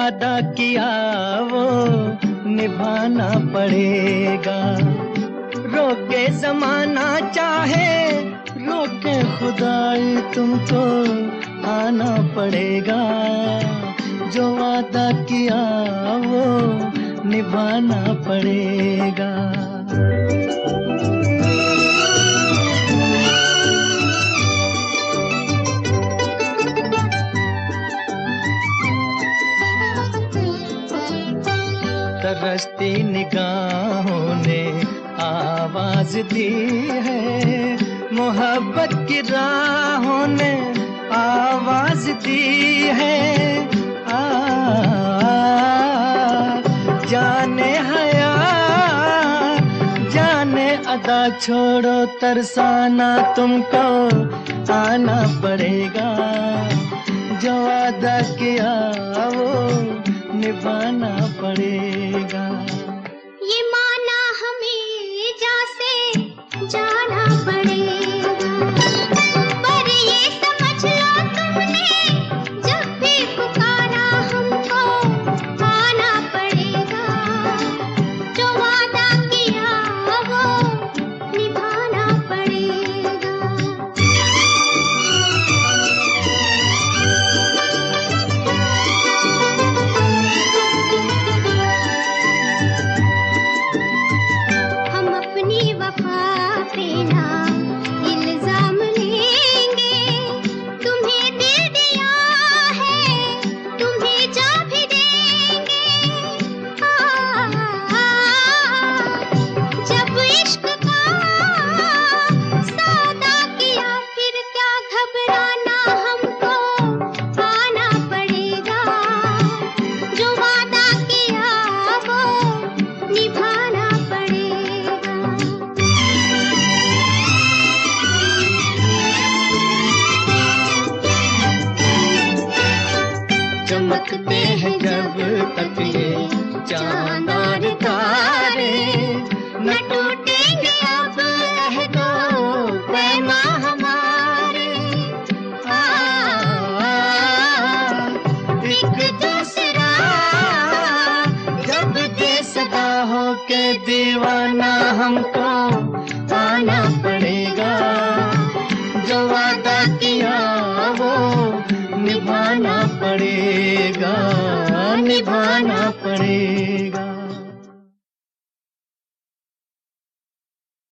वादा किया वो निभाना पड़ेगा। रोके जमाना चाहे रोके खुदाई तुमको आना पड़ेगा। जो वादा किया वो निभाना पड़ेगा। तरसती निगाहों ने आवाज दी है, मोहब्बत की राहों ने आवाज दी है। जाने हया जाने अदा छोड़ो तरसाना तुमको आना पड़ेगा। जो वादा किया वो निभाना पड़ेगा। ये माना हमें जैसे जाना पड़ेगा, पर ये समझ लो तुमने जब भी पुकारा हमको आना पड़ेगा। जो वादा किया वो निभाना पड़ेगा। चमकते हैं जब तक ये चांद और तारे, न टूटेंगे अब अहदो पैमा हमारे। एक दूसरा जब दे सदा हो के दीवाना हमको आना पड़ेगा। जो वादा किया वो निभाना पड़ेगा, निभाना पड़ेगा।